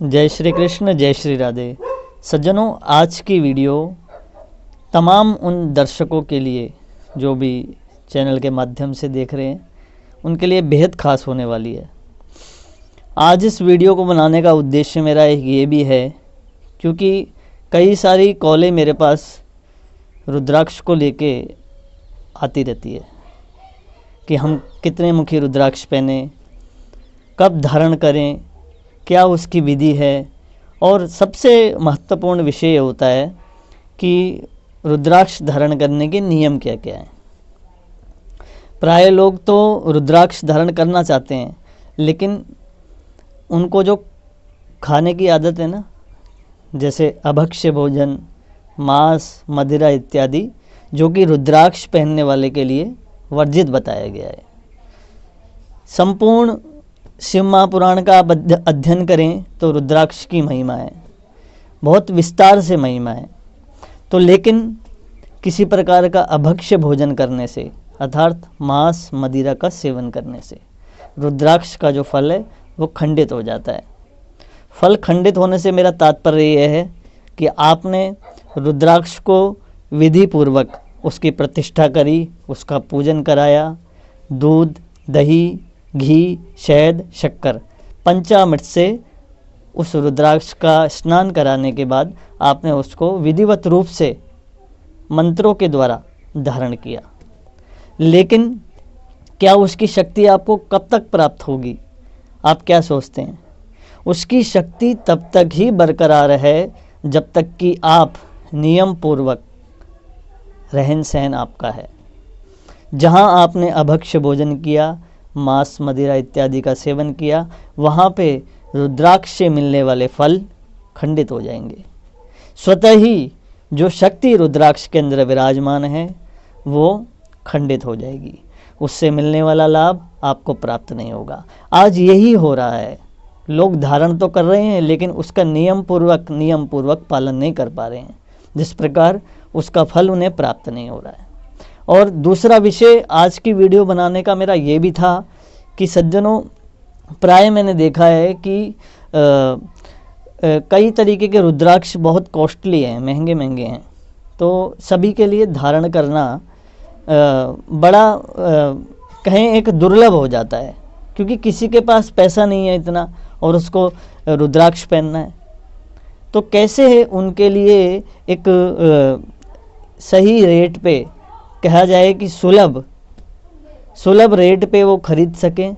जय श्री कृष्ण, जय श्री राधे। सज्जनों, आज की वीडियो तमाम उन दर्शकों के लिए जो भी चैनल के माध्यम से देख रहे हैं उनके लिए बेहद ख़ास होने वाली है। आज इस वीडियो को बनाने का उद्देश्य मेरा एक ये भी है क्योंकि कई सारी कॉलें मेरे पास रुद्राक्ष को लेके आती रहती है कि हम कितने मुखी रुद्राक्ष पहने, कब धारण करें, क्या उसकी विधि है, और सबसे महत्वपूर्ण विषय ये होता है कि रुद्राक्ष धारण करने के नियम क्या क्या हैं। प्राय लोग तो रुद्राक्ष धारण करना चाहते हैं लेकिन उनको जो खाने की आदत है ना, जैसे अभक्ष्य भोजन, मांस, मदिरा इत्यादि, जो कि रुद्राक्ष पहनने वाले के लिए वर्जित बताया गया है। संपूर्ण शिव महापुराण का आप अध्ययन करें तो रुद्राक्ष की महिमा है, बहुत विस्तार से महिमा है। तो लेकिन किसी प्रकार का अभक्ष्य भोजन करने से अर्थात मांस मदिरा का सेवन करने से रुद्राक्ष का जो फल है वो खंडित हो जाता है। फल खंडित होने से मेरा तात्पर्य यह है कि आपने रुद्राक्ष को विधि पूर्वक उसकी प्रतिष्ठा करी, उसका पूजन कराया, दूध, दही, घी, शहद, शक्कर, पंचामृत से उस रुद्राक्ष का स्नान कराने के बाद आपने उसको विधिवत रूप से मंत्रों के द्वारा धारण किया। लेकिन क्या उसकी शक्ति आपको कब तक प्राप्त होगी? आप क्या सोचते हैं? उसकी शक्ति तब तक ही बरकरार है जब तक कि आप नियम पूर्वक रहन सहन आपका है। जहाँ आपने अभक्ष्य भोजन किया, मांस मदिरा इत्यादि का सेवन किया, वहाँ पे रुद्राक्ष से मिलने वाले फल खंडित हो जाएंगे। स्वतः ही जो शक्ति रुद्राक्ष के अंदर विराजमान है वो खंडित हो जाएगी, उससे मिलने वाला लाभ आपको प्राप्त नहीं होगा। आज यही हो रहा है, लोग धारण तो कर रहे हैं लेकिन उसका नियम पूर्वक पालन नहीं कर पा रहे हैं, जिस प्रकार उसका फल उन्हें प्राप्त नहीं हो रहा है। और दूसरा विषय आज की वीडियो बनाने का मेरा ये भी था कि सज्जनों, प्राय मैंने देखा है कि कई तरीके के रुद्राक्ष बहुत कॉस्टली हैं, महंगे महंगे हैं, तो सभी के लिए धारण करना बड़ा कहें एक दुर्लभ हो जाता है, क्योंकि किसी के पास पैसा नहीं है इतना और उसको रुद्राक्ष पहनना है। तो कैसे है उनके लिए एक सही रेट पे, कहा जाए कि सुलभ रेट पे वो खरीद सकें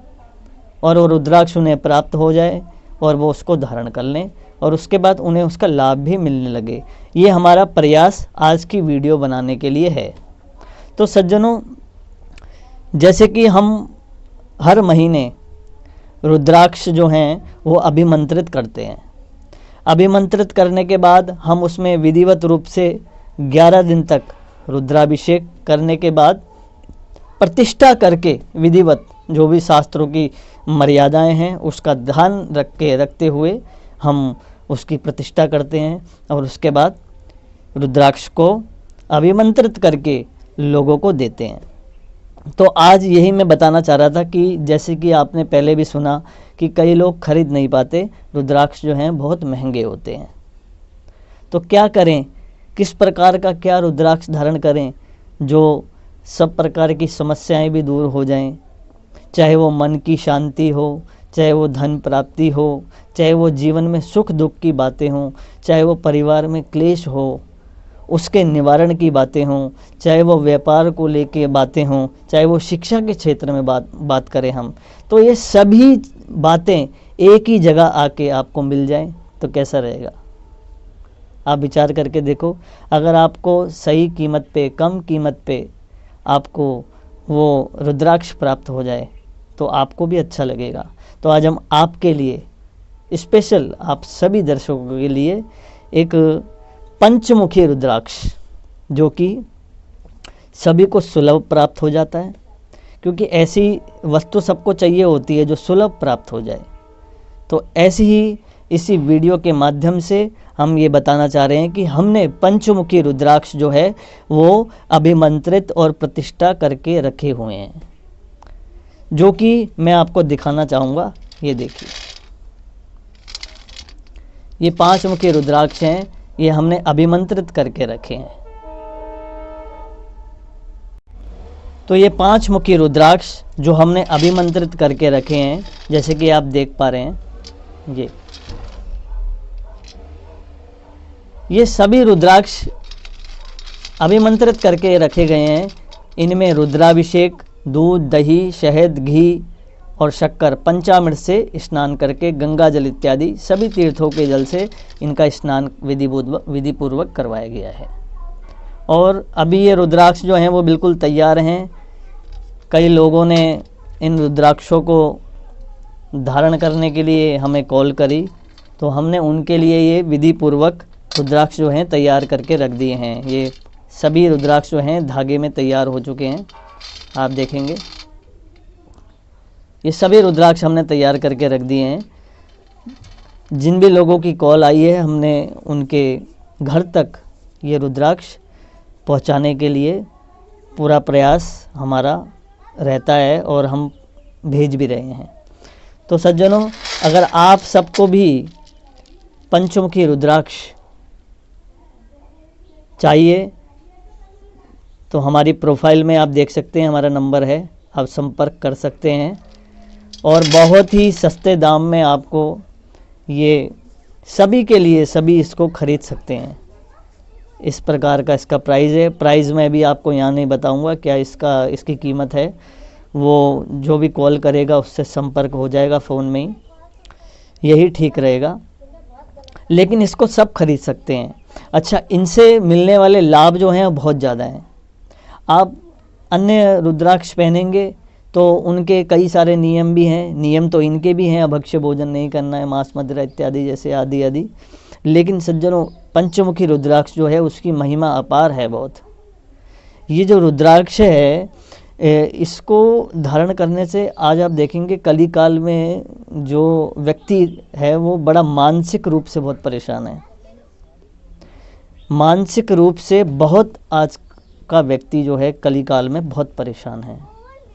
और वो रुद्राक्ष उन्हें प्राप्त हो जाए और वो उसको धारण कर लें और उसके बाद उन्हें उसका लाभ भी मिलने लगे। ये हमारा प्रयास आज की वीडियो बनाने के लिए है। तो सज्जनों, जैसे कि हम हर महीने रुद्राक्ष जो हैं वो अभिमंत्रित करते हैं। अभिमंत्रित करने के बाद हम उसमें विधिवत रूप से 11 दिन तक रुद्राभिषेक करने के बाद प्रतिष्ठा करके विधिवत जो भी शास्त्रों की मर्यादाएं हैं उसका ध्यान रखते हुए हम उसकी प्रतिष्ठा करते हैं और उसके बाद रुद्राक्ष को अभिमंत्रित करके लोगों को देते हैं। तो आज यही मैं बताना चाह रहा था कि जैसे कि आपने पहले भी सुना कि कई लोग खरीद नहीं पाते, रुद्राक्ष जो हैं बहुत महंगे होते हैं। तो क्या करें, किस प्रकार का क्या रुद्राक्ष धारण करें जो सब प्रकार की समस्याएं भी दूर हो जाएं, चाहे वो मन की शांति हो, चाहे वो धन प्राप्ति हो, चाहे वो जीवन में सुख दुख की बातें हों, चाहे वो परिवार में क्लेश हो उसके निवारण की बातें हों, चाहे वो व्यापार को लेके बातें हों, चाहे वो शिक्षा के क्षेत्र में बात करें हम, तो ये सभी बातें एक ही जगह आके आपको मिल जाएं तो कैसा रहेगा? आप विचार करके देखो। अगर आपको सही कीमत पे, कम कीमत पे आपको वो रुद्राक्ष प्राप्त हो जाए तो आपको भी अच्छा लगेगा। तो आज हम आपके लिए स्पेशल, आप सभी दर्शकों के लिए एक पंचमुखी रुद्राक्ष, जो कि सभी को सुलभ प्राप्त हो जाता है, क्योंकि ऐसी वस्तु सबको चाहिए होती है जो सुलभ प्राप्त हो जाए। तो ऐसे ही इसी वीडियो के माध्यम से हम ये बताना चाह रहे हैं कि हमने पंचमुखी रुद्राक्ष जो है वो अभिमंत्रित और प्रतिष्ठा करके रखे हुए हैं, जो कि मैं आपको दिखाना चाहूँगा। ये देखिए, ये 5 मुखी रुद्राक्ष हैं, ये हमने अभिमंत्रित करके रखे हैं। तो ये 5 मुखी रुद्राक्ष जो हमने अभिमंत्रित करके रखे हैं, जैसे कि आप देख पा रहे हैं, ये सभी रुद्राक्ष अभिमंत्रित करके रखे गए हैं। इनमें रुद्राभिषेक, दूध, दही, शहद, घी और शक्कर, पंचामृत से स्नान करके गंगा जल इत्यादि सभी तीर्थों के जल से इनका स्नान विधिपूर्वक करवाया गया है। और अभी ये रुद्राक्ष जो हैं वो बिल्कुल तैयार हैं। कई लोगों ने इन रुद्राक्षों को धारण करने के लिए हमें कॉल करी, तो हमने उनके लिए ये विधिपूर्वक रुद्राक्ष जो हैं तैयार करके रख दिए हैं। ये सभी रुद्राक्ष जो हैं धागे में तैयार हो चुके हैं, आप देखेंगे। ये सभी रुद्राक्ष हमने तैयार करके रख दिए हैं। जिन भी लोगों की कॉल आई है, हमने उनके घर तक ये रुद्राक्ष पहुंचाने के लिए पूरा प्रयास हमारा रहता है और हम भेज भी रहे हैं। तो सज्जनों, अगर आप सबको भी पंचमुखी रुद्राक्ष चाहिए तो हमारी प्रोफाइल में आप देख सकते हैं, हमारा नंबर है, आप संपर्क कर सकते हैं। और बहुत ही सस्ते दाम में आपको ये सभी के लिए सभी इसको ख़रीद सकते हैं। इस प्रकार का इसका प्राइस है। प्राइस मैं भी आपको यहाँ नहीं बताऊंगा क्या इसकी कीमत है, वो जो भी कॉल करेगा उससे संपर्क हो जाएगा फ़ोन में ही, यही ठीक रहेगा। लेकिन इसको सब खरीद सकते हैं। अच्छा, इनसे मिलने वाले लाभ जो हैं वो बहुत ज़्यादा हैं। आप अन्य रुद्राक्ष पहनेंगे तो उनके कई सारे नियम भी हैं। नियम तो इनके भी हैं, अभक्ष्य भोजन नहीं करना है, मांस मदिरा इत्यादि जैसे आदि आदि। लेकिन सज्जनों, पंचमुखी रुद्राक्ष जो है उसकी महिमा अपार है बहुत। ये जो रुद्राक्ष है, इसको धारण करने से आज आप देखेंगे कली काल में जो व्यक्ति है वो बड़ा मानसिक रूप से बहुत परेशान है। मानसिक रूप से बहुत आज का व्यक्ति जो है कली काल में बहुत परेशान है।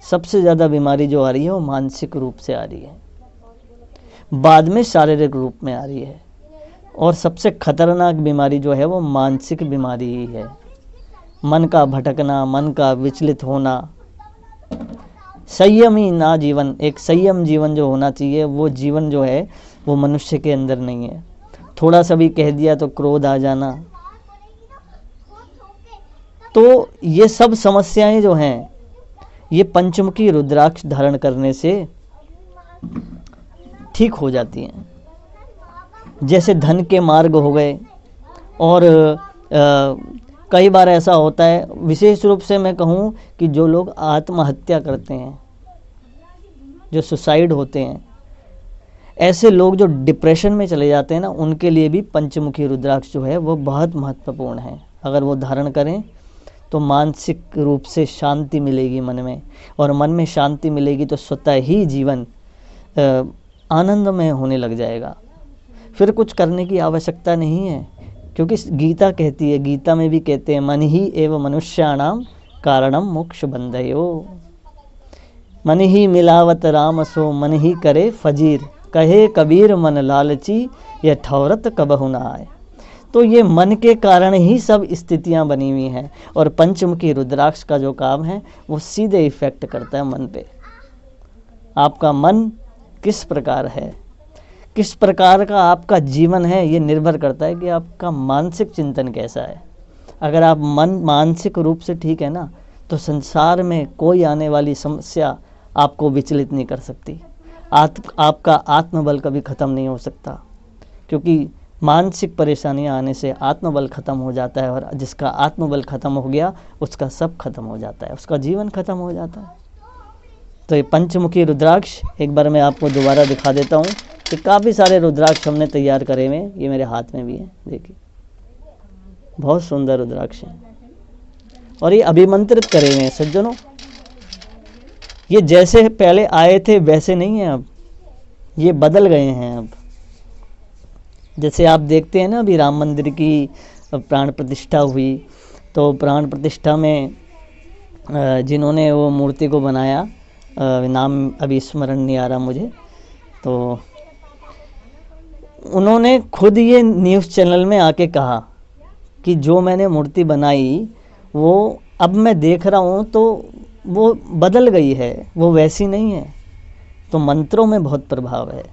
सबसे ज़्यादा बीमारी जो आ रही है वो मानसिक रूप से आ रही है, बाद में शारीरिक रूप में आ रही है। और सबसे खतरनाक बीमारी जो है वो मानसिक बीमारी ही है। मन का भटकना, मन का विचलित होना, संयमी ना जीवन, एक संयम जीवन जो होना चाहिए वो जीवन जो है वो मनुष्य के अंदर नहीं है। थोड़ा सा भी कह दिया तो क्रोध आ जाना। तो ये सब समस्याएं जो हैं ये पंचमुखी रुद्राक्ष धारण करने से ठीक हो जाती हैं। जैसे धन के मार्ग हो गए। और कई बार ऐसा होता है, विशेष रूप से मैं कहूँ कि जो लोग आत्महत्या करते हैं, जो सुसाइड होते हैं, ऐसे लोग जो डिप्रेशन में चले जाते हैं ना, उनके लिए भी पंचमुखी रुद्राक्ष जो है वो बहुत महत्वपूर्ण है। अगर वो धारण करें तो मानसिक रूप से शांति मिलेगी मन में, और मन में शांति मिलेगी तो स्वतः ही जीवन आनंदमय होने लग जाएगा। फिर कुछ करने की आवश्यकता नहीं है, क्योंकि गीता कहती है, गीता में भी कहते हैं, मन ही एव मनुष्याणाम कारणम मोक्ष बंधयो। मन ही मिलावत राम सो मन ही करे फजीर, कहे कबीर मन लालची यह ठौरत कबहु न आए। तो ये मन के कारण ही सब स्थितियां बनी हुई हैं। और पंचमुखी रुद्राक्ष का जो काम है वो सीधे इफेक्ट करता है मन पे। आपका मन किस प्रकार है, किस प्रकार का आपका जीवन है, ये निर्भर करता है कि आपका मानसिक चिंतन कैसा है। अगर आप मानसिक रूप से ठीक है ना, तो संसार में कोई आने वाली समस्या आपको विचलित नहीं कर सकती। आपका आत्मबल कभी ख़त्म नहीं हो सकता, क्योंकि मानसिक परेशानियां आने से आत्मबल ख़त्म हो जाता है। और जिसका आत्मबल ख़त्म हो गया उसका सब खत्म हो जाता है, उसका जीवन खत्म हो जाता है। तो ये पंचमुखी रुद्राक्ष एक बार मैं आपको दोबारा दिखा देता हूँ कि काफ़ी सारे रुद्राक्ष हमने तैयार करे हुए हैं। ये मेरे हाथ में भी है, देखिए बहुत सुंदर रुद्राक्ष हैं। और ये अभिमंत्रित करे हुए हैं सज्जनों। ये जैसे पहले आए थे वैसे नहीं है, अब ये बदल गए हैं। अब जैसे आप देखते हैं ना, अभी राम मंदिर की प्राण प्रतिष्ठा हुई, तो प्राण प्रतिष्ठा में जिन्होंने वो मूर्ति को बनाया, नाम अभी स्मरण नहीं आ रहा मुझे, तो उन्होंने खुद ये न्यूज़ चैनल में आके कहा कि जो मैंने मूर्ति बनाई वो अब मैं देख रहा हूँ तो वो बदल गई है, वो वैसी नहीं है। तो मंत्रों में बहुत प्रभाव है।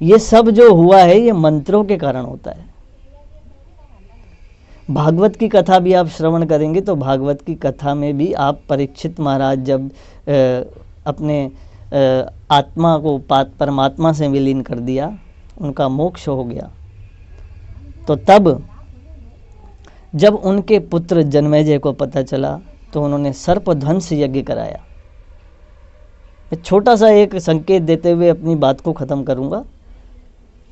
ये सब जो हुआ है ये मंत्रों के कारण होता है। भागवत की कथा भी आप श्रवण करेंगे तो भागवत की कथा में भी आप परीक्षित महाराज जब अपने आत्मा को परमात्मा से विलीन कर दिया, उनका मोक्ष हो गया, तो तब जब उनके पुत्र जन्मेजय को पता चला तो उन्होंने सर्पध्वंस यज्ञ कराया। मैं छोटा सा एक संकेत देते हुए अपनी बात को ख़त्म करूंगा।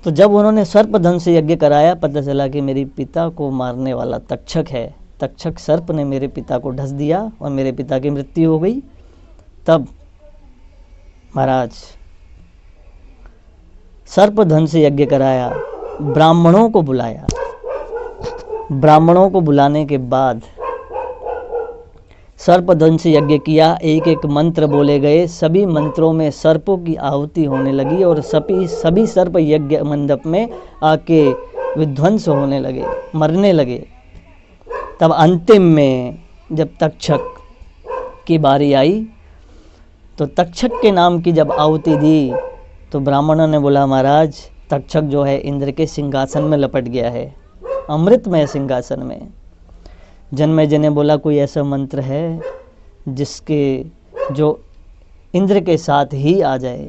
तो जब उन्होंने सर्पध्वंस यज्ञ कराया, पता चला कि मेरे पिता को मारने वाला तक्षक है, तक्षक सर्प ने मेरे पिता को ढस दिया और मेरे पिता की मृत्यु हो गई। तब महाराज सर्पध्वंस यज्ञ कराया, ब्राह्मणों को बुलाया। ब्राह्मणों को बुलाने के बाद सर्पध्वंस यज्ञ किया, एक एक मंत्र बोले गए, सभी मंत्रों में सर्पों की आहुति होने लगी और सभी सर्प यज्ञ मंडप में आके विध्वंस होने लगे, मरने लगे। तब अंतिम में जब तक्षक की बारी आई तो तक्षक के नाम की जब आहुति दी तो ब्राह्मणों ने बोला, महाराज तक्षक जो है इंद्र के सिंहासन में लपट गया है, अमृतमय सिंहासन में। जन्मेजय ने बोला, कोई ऐसा मंत्र है जिसके जो इंद्र के साथ ही आ जाए?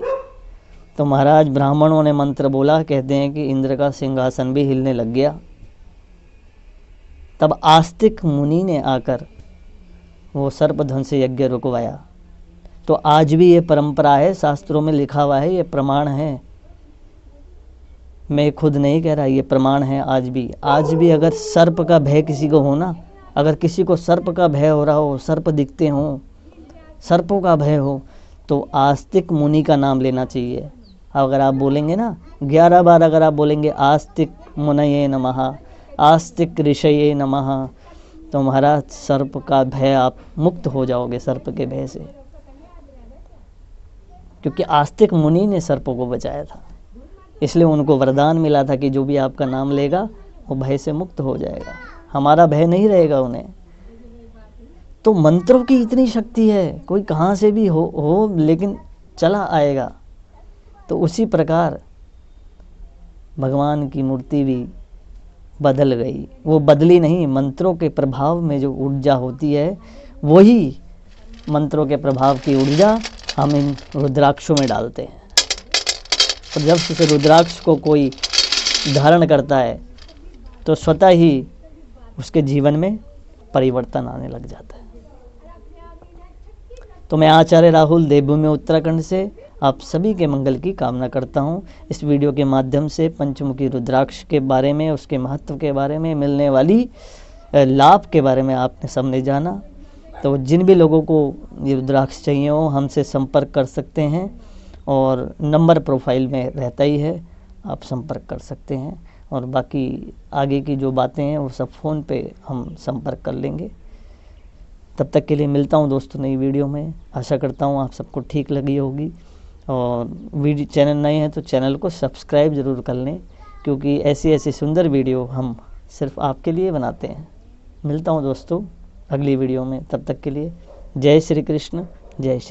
तो महाराज ब्राह्मणों ने मंत्र बोला, कहते हैं कि इंद्र का सिंहासन भी हिलने लग गया। तब आस्तिक मुनि ने आकर वो सर्पध्वंस यज्ञ रुकवाया। तो आज भी ये परंपरा है, शास्त्रों में लिखा हुआ है, ये प्रमाण है, मैं खुद नहीं कह रहा, ये प्रमाण है। आज भी अगर सर्प का भय किसी को हो ना, अगर किसी को सर्प का भय हो रहा हो, सर्प दिखते हो, सर्पों का भय हो, तो आस्तिक मुनि का नाम लेना चाहिए। अगर आप बोलेंगे ना 11 बार, अगर आप बोलेंगे आस्तिक मुनये नमः, आस्तिक ऋषये नमः, तो महाराज सर्प का भय आप मुक्त हो जाओगे, सर्प के भय से। क्योंकि आस्तिक मुनि ने सर्पों को बचाया था, इसलिए उनको वरदान मिला था कि जो भी आपका नाम लेगा वो भय से मुक्त हो जाएगा, हमारा भय नहीं रहेगा उन्हें। तो मंत्रों की इतनी शक्ति है, कोई कहाँ से भी हो लेकिन चला आएगा। तो उसी प्रकार भगवान की मूर्ति भी बदल गई। वो बदली नहीं, मंत्रों के प्रभाव में जो ऊर्जा होती है वही मंत्रों के प्रभाव की ऊर्जा हम इन रुद्राक्षों में डालते हैं। और जब से रुद्राक्ष को कोई धारण करता है तो स्वतः ही उसके जीवन में परिवर्तन आने लग जाता है। तो मैं आचार्य राहुल देवभूमि उत्तराखंड से आप सभी के मंगल की कामना करता हूँ। इस वीडियो के माध्यम से पंचमुखी रुद्राक्ष के बारे में, उसके महत्व के बारे में, मिलने वाली लाभ के बारे में आपने सबने जाना। तो जिन भी लोगों को ये रुद्राक्ष चाहिए हो हमसे संपर्क कर सकते हैं, और नंबर प्रोफाइल में रहता ही है, आप संपर्क कर सकते हैं। और बाकी आगे की जो बातें हैं वो सब फ़ोन पे हम संपर्क कर लेंगे। तब तक के लिए मिलता हूँ दोस्तों नई वीडियो में। आशा करता हूँ आप सबको ठीक लगी होगी, और वीडियो चैनल नए हैं तो चैनल को सब्सक्राइब ज़रूर कर लें, क्योंकि ऐसी सुंदर वीडियो हम सिर्फ आपके लिए बनाते हैं। मिलता हूँ दोस्तों अगली वीडियो में, तब तक के लिए जय श्री कृष्ण, जय श्री।